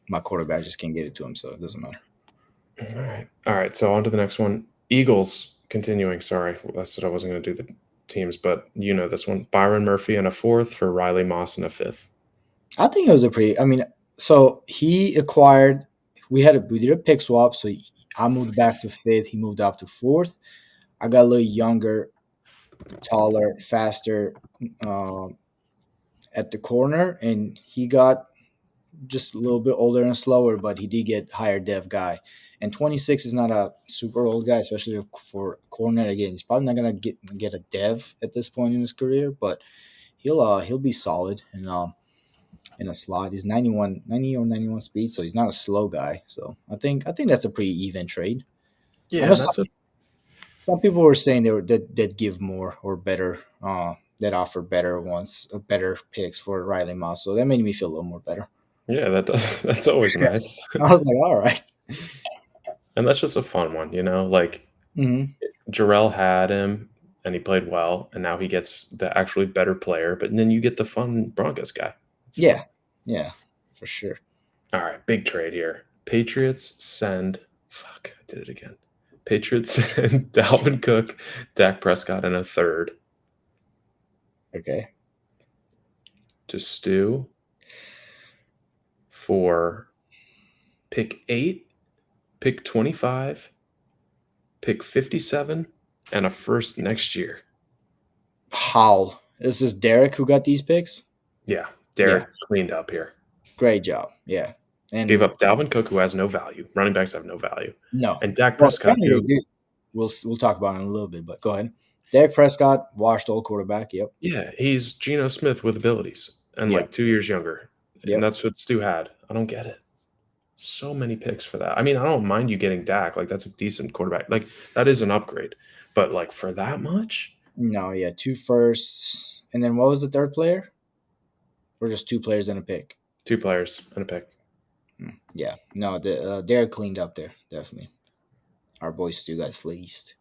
my quarterback just can't get it to him, so it doesn't matter. All right. All right. So on to the next one. Eagles continuing. Sorry, I said I wasn't going to do the teams, but you know this one. Byron Murphy and a fourth for Riley Moss and a fifth. I think it was a pretty. I mean, so he acquired. We did a pick swap, so I moved back to fifth. He moved up to fourth. I got a little younger, taller, faster at the corner, and he got just a little bit older and slower, but he did get higher dev guy. And 26 is not a super old guy, especially for corner. Again, he's probably not gonna get a dev at this point in his career, but he'll be solid in a slot. He's 91, 90 or 91 speed, so he's not a slow guy. So I think that's a pretty even trade. I Yeah, know and that's a some people were saying that give more or better, that offer better ones, better picks for Riley Moss. So that made me feel a little more better. yeah, that does that's always nice. I was like, all right. And that's just a fun one, you know? Like Mm-hmm. Jarrell had him and he played well, and now he gets the actually better player, but then you get the fun Broncos guy. It's fun. Yeah, yeah, for sure. All right, big trade here. Patriots send fuck, I did it again. Patriots send Dalvin Cook, Dak Prescott, and a third Okay. to Stu for pick 8, pick 25, pick 57, and a first next year. How is this Derek who got these picks? Yeah, Yeah, Derek cleaned up here. great job. Yeah, Gave and up Dalvin Cook, who has no value. Running backs have no value. no, And Dak well, Prescott, apparently they who, do. We'll talk about it in a little bit, but go ahead. Derek Prescott, washed old quarterback. Yep. yeah, he's Geno Smith with abilities and Yep. like 2 years younger. And Yep. that's what Stu had. I don't get it. So many picks for that. I mean, I don't mind you getting Dak. Like, that's a decent quarterback. Like, that is an upgrade. But, like, for that much? No, yeah, two firsts, and then what was the third player? Or just two players and a pick? 2 players and a pick. Yeah, no, Derek cleaned up there definitely. Our boy Stu got fleeced.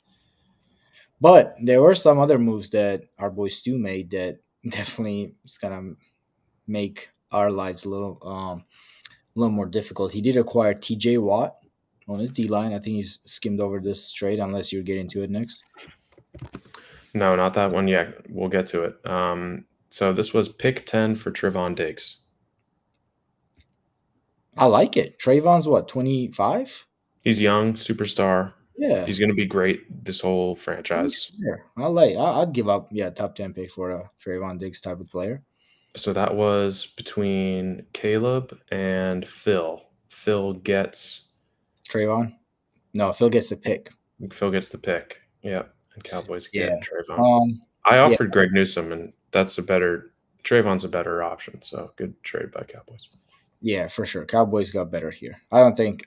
But there were some other moves that our boy Stu made that definitely is gonna make our lives a little more difficult. He did acquire TJ Watt on his D line. I think he's skimmed over this trade unless you get into it next. No, not that one yet. We'll get to it. So this was pick 10 for Trevon Diggs. I like it. Trayvon's what, 25? He's young, superstar. Yeah. He's going to be great this whole He's franchise. fair. I'd give up, yeah, top 10 pick for a Trayvon Diggs type of player. So that was between Caleb and Phil. Trayvon? No, Phil gets the pick. Phil gets the pick. Yep. And Cowboys Yeah. get Trayvon. Um, I yeah, offered Greg Newsom, and Trayvon's a better option. So good trade by Cowboys. yeah, for sure. Cowboys got better here. I don't think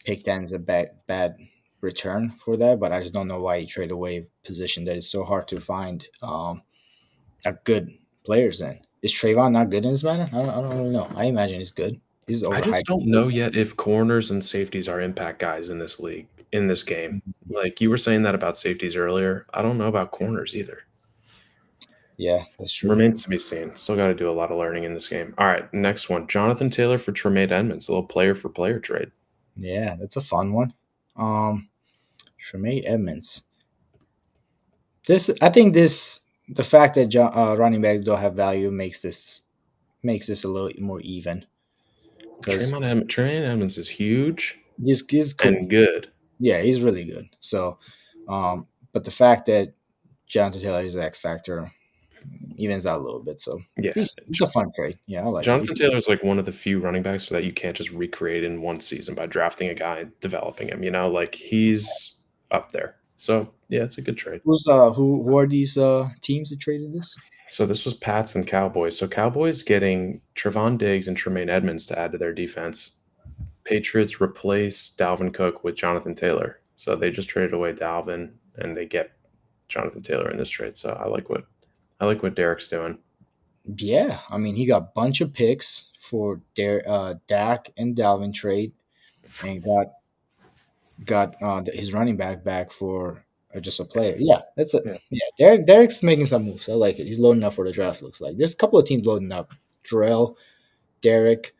pick 10 is a bad return for that, but I just don't know why he traded away a position that is so hard to find a good players in. Is Trayvon not good in this manner? I don't really know. I imagine he's good. He's I just overhyped. don't know yet if corners and safeties are impact guys in this league, in this game. Like you were saying that about safeties earlier. I don't know about corners either. Yeah, that's true. Remains to be seen. Still got to do a lot of learning in this game. All right, next one. Jonathan Taylor for Tremaine Edmonds, a little player for player trade. Yeah, that's a fun one. Tremaine Edmonds. I think the fact that running backs don't have value makes this a little more even because Tremaine Edmonds is huge he's cool. and good. Yeah, he's really good. So, but the fact that Jonathan Taylor is an X factor evens out a little bit. So Yeah. it's a fun trade. Yeah, I like it. Jonathan Taylor is like one of the few running backs that you can't just recreate in one season by drafting a guy and developing him. You know, like he's up there. So yeah, it's a good trade. Who are these teams that traded this? So this was Pats and Cowboys. So Cowboys getting Trevon Diggs and Tremaine Edmonds to add to their defense. Patriots replace Dalvin Cook with Jonathan Taylor. So they just traded away Dalvin and they get Jonathan Taylor in this trade. So I like what Derek's doing. Yeah, I mean, he got a bunch of picks for Dak and Dalvin trade, and got his running back for just a player. Yeah, that's a Yeah. yeah. Derek's making some moves. I like it. He's loading up for the draft. Looks like there's a couple of teams loading up. Terrell, Derek.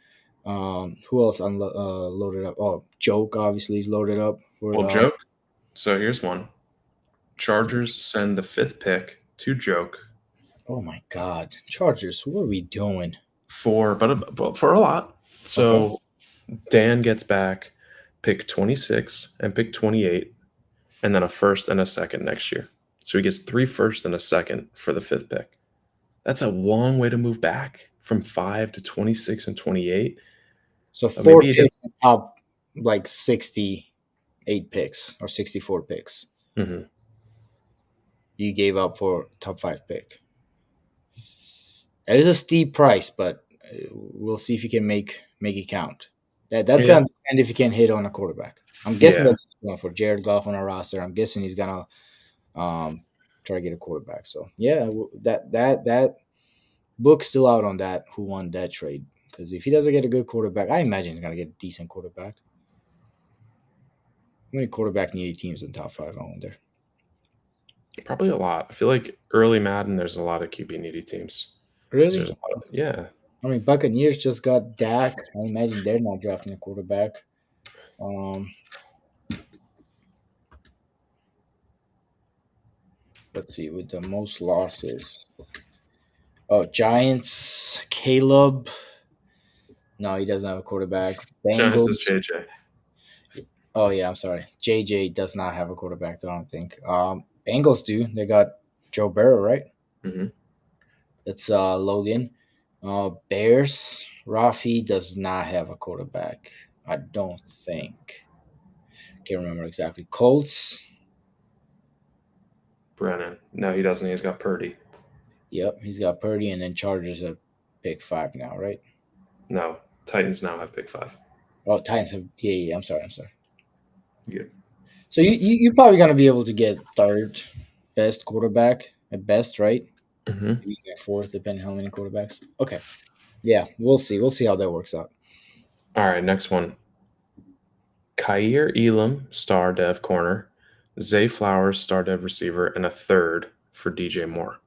Who else loaded up? Oh, Joke obviously is loaded up for Well, the. joke. So here's one. Chargers send the fifth pick to Joke Oh my God, Chargers! What are we doing? but for a lot. Okay, So Dan gets back pick 26 and pick 28, and then a first and a second next year. So he gets 3 firsts and a second for the fifth pick. That's a long way to move back from 5 to 26 and 28. so four Maybe he picks in top like 68 picks or 64 picks. didn't. You gave up for top five pick. That is a steep price, but we'll see if you can make it count. That's Yeah. gonna depend if you can hit on a quarterback. I'm guessing Yeah. that's what's going for Jared Goff on our roster. I'm guessing he's gonna try to get a quarterback. So yeah, that book's still out on that. Who won that trade? Because if he doesn't get a good quarterback, I imagine he's gonna get a decent quarterback. How many quarterback needy teams in top five? I wonder. Probably a lot. I feel like early Madden, there's a lot of QB needy teams. 'Cause there's Really? a lot of, yeah. I mean, Buccaneers just got Dak. I imagine they're not drafting a quarterback. Um, let's see, with the most losses. Oh, Giants, Caleb. No, he doesn't have a quarterback. Giants is Bengals. JJ. Oh yeah, I'm sorry. JJ does not have a quarterback. I don't think. Bengals do. They got Joe Burrow, right? Hmm. That's Logan. Bears. Rafi does not have a quarterback. I don't think. Can't remember exactly. Colts. Brennan. No, he doesn't. He's got Purdy. Yep, he's got Purdy, and then Chargers have pick five now, right? No, Titans now have pick 5. Oh, Titans have. Yeah. I'm sorry. I'm sorry. Good. So you're probably gonna be able to get third best quarterback at best, right? Hmm. Maybe get fourth, depending how many quarterbacks. Okay. Yeah, we'll see. We'll see how that works out. All right, next one. Kyer Elam, star dev corner. Zay Flowers, star dev receiver, and a third for DJ Moore.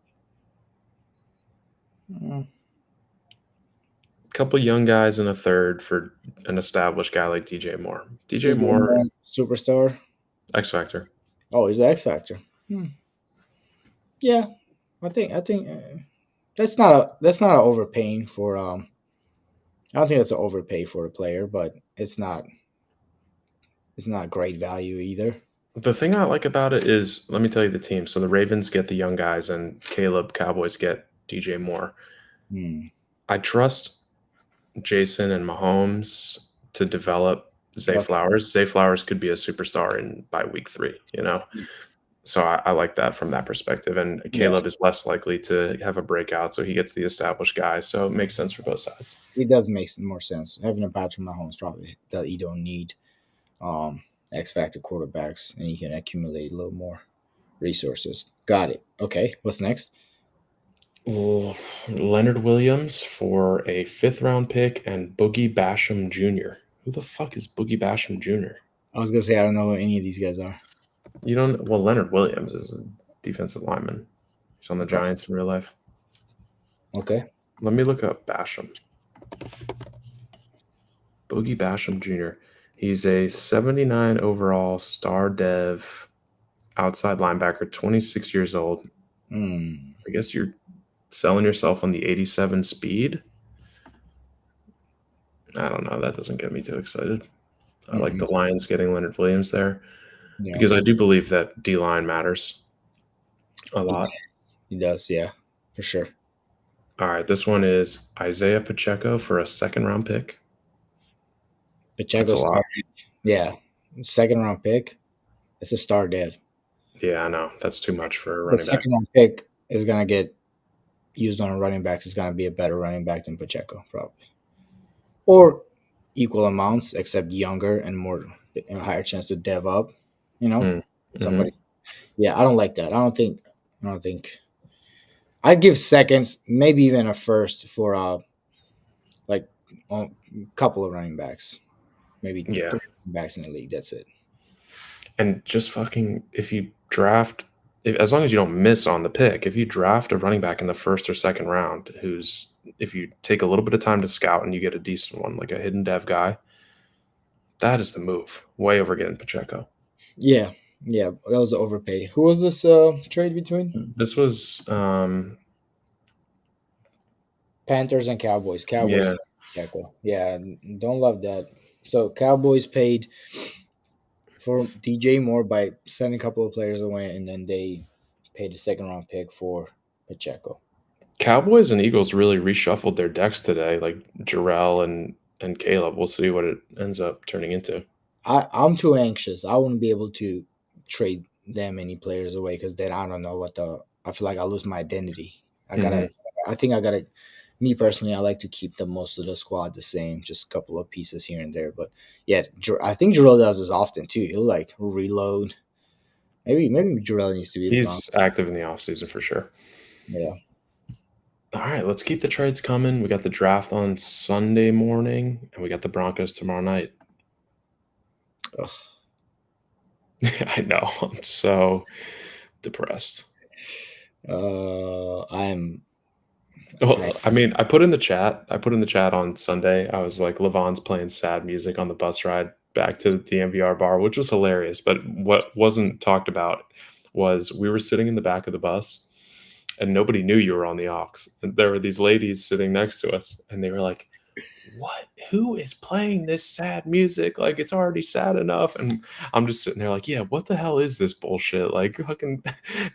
Mm, Couple young guys and a third for an established guy like DJ Moore. DJ DJ Moore, Moore, superstar. X Factor. Oh, he's the X Factor. Hmm. Yeah, I think that's not a overpaying for I don't think that's an overpay for a player, but it's not great value either. The thing I like about it is, let me tell you the team. So the Ravens get the young guys, and Caleb Cowboys get DJ Moore. Hmm. I trust Jason and Mahomes to develop Zay Okay. Flowers. Zay Flowers could be a superstar by week 3. So I like that from that perspective. And Yeah, Caleb is less likely to have a breakout, so he gets the established guy. So it makes sense for both sides. it does make more sense. Having a Patrick Mahomes probably that you don't need um X Factor quarterbacks, and you can accumulate a little more resources. Got it. Okay, what's next? Oh, Leonard Williams for a 5th round pick and Boogie Basham Jr. Who the fuck is Boogie Basham Jr.? I was gonna say I don't know who any of these guys are. You don't. Well, Leonard Williams is a defensive lineman. He's on the Giants in real life. Okay. Let me look up Basham. Boogie Basham Jr. He's a 79 overall star dev outside linebacker, 26 years old. Hmm. I guess you're selling yourself on the 87 speed. I don't know. That doesn't get me too excited. I like Mm-mm. the Lions getting Leonard Williams there Yeah, because I do believe that D line matters a he lot. does. He does. Yeah, for sure. All right, this one is Isaiah Pacheco for a 2nd round pick. That's Pacheco a lot. started. Yeah, second round pick. It's a star dev. Yeah, I know. That's too much for a The running back. second round pick is gonna get used on a running back. It's gonna be a better running back than Pacheco, probably, or equal amounts, except younger and more a higher chance to dev up. You know, Mm. somebody. Hmm. Yeah, I don't like that. I don't think. I'd give seconds, maybe even a first for like a couple of running backs, maybe Yeah. three running backs in the league. That's it. And just fucking if you draft as long as you don't miss on the pick, if you draft a running back in the first or second round who's if you take a little bit of time to scout and you get a decent one, like a hidden dev guy, that is the move. Way over getting Pacheco. Yeah, yeah, that was overpay. Who was this trade between? This was Panthers and Cowboys. Cowboys. yeah. Pacheco. Yeah, don't love that. So Cowboys paid for DJ Moore by sending a couple of players away, and then they paid a second round pick for Pacheco. Cowboys and Eagles really reshuffled their decks today, like Jarrell and Caleb. We'll see what it ends up turning into. I'm too anxious. I wouldn't be able to trade that many players away because then I don't know what the. I feel like I lose my identity. I gotta. Mhm. I think I gotta. Me personally, I like to keep the most of the squad the same, just a couple of pieces here and there. But yeah, I think Jarrell does this often too. He'll like reload. Maybe Jarrell needs to be the Bronx. He's active in the offseason for sure. Yeah. All right, let's keep the trades coming. We got the draft on Sunday morning, and we got the Broncos tomorrow night. Ugh. I know. I'm so depressed. I'm. I Well, I mean, I put in the chat. I put in the chat on Sunday. I was like, Levon's playing sad music on the bus ride back to the DMVR bar, which was hilarious. But what wasn't talked about was we were sitting in the back of the bus, and nobody knew you were on the aux. And there were these ladies sitting next to us, and they were like, what? Who is playing this sad music? Like it's already sad enough. And I'm just sitting there like, yeah, what the hell is this bullshit? Like fucking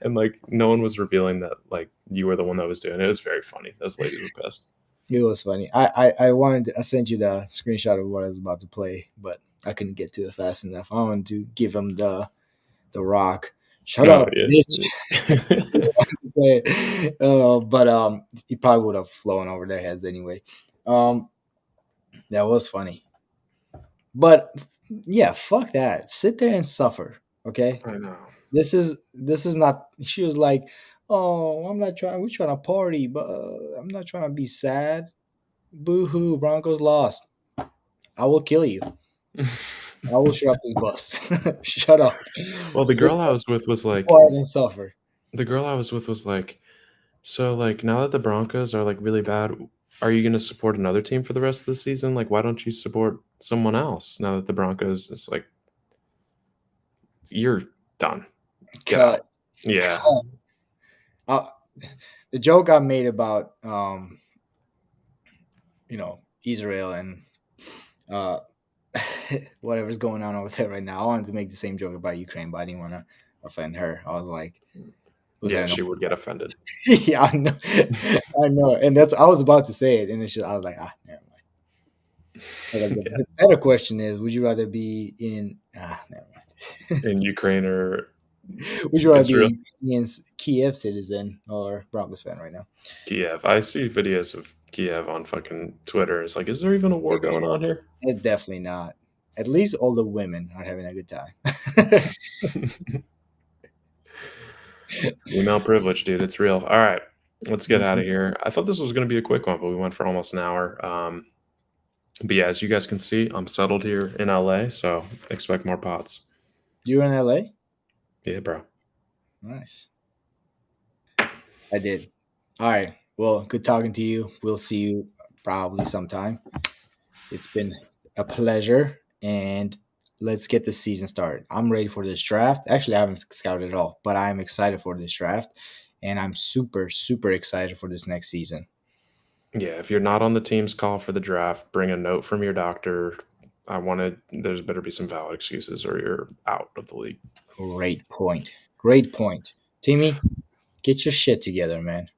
and like no one was revealing that like you were the one that was doing it. It was very funny. Those ladies were pissed. It was funny. I wanted. I sent you the screenshot of what I was about to play, but I couldn't get to it fast enough. I wanted to give him the rock. Shut Oh up, bitch. yeah. But he probably would have flown over their heads anyway. Um, that was funny. But yeah, fuck that. Sit there and suffer. Okay. I know. This is not. She was like, "Oh, I'm not trying. We're trying to party, but I'm not trying to be sad. Boo hoo. Broncos lost. I will kill you. I will shut up this bus. Shut up. Well, the Sit girl I was with was like quiet and suffer. the girl I was with was like, so like now that the Broncos are like really bad, are you going to support another team for the rest of the season? Like, why don't you support someone else now that the Broncos is like you're done. Get out. Cut. Yeah. Cut. Uh, the joke I made about Israel and uh whatever's going on over there right now. I wanted to make the same joke about Ukraine, but I didn't want to offend her. I was like, was Yeah, that she would get offended. yeah, I know. I know. And that's I was about to say it, and it's just I was like, never mind. Like, Yeah. the better question is, would you rather be in never mind. In Ukraine or Would you rather be a Israel? Ukrainian Kiev citizen or Broncos fan right now? Kiev. I see videos of Kiev on fucking Twitter. It's like, is there even a war going on here? It's definitely not. At least all the women are having a good time. Female privilege, dude. It's real. All right. Let's get out of Mhm. here. I thought this was going to be a quick one, but we went for almost an hour. But yeah, as you guys can see, I'm settled here in LA, so expect more pods. You're in LA? Yeah, bro. Nice. I did. All right. Well, good talking to you. We'll see you probably sometime. It's been a pleasure, and let's get the season started. I'm ready for this draft. Actually, I haven't scouted at all, but I'm excited for this draft, and I'm super, super excited for this next season. Yeah, if you're not on the team's call for the draft, bring a note from your doctor. There's better be some valid excuses or you're out of the league. Great point. Great point. Timmy, get your shit together, man.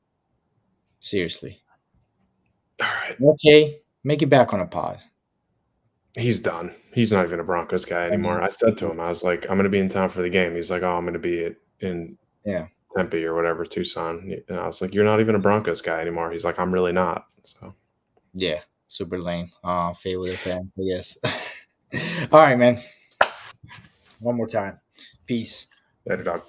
Seriously. All right. Okay, make it back on a pod. He's done. He's not even a Broncos guy anymore. I said to him, I was like, I'm going to be in town for the game. He's like, oh, I'm going to be in Yeah. Tempe or whatever, Tucson. And I was like, you're not even a Broncos guy anymore. He's like, I'm really not. So, Yeah. Super lame. Fade with a fan, I guess. All right, man. One more time. Peace. later, dog.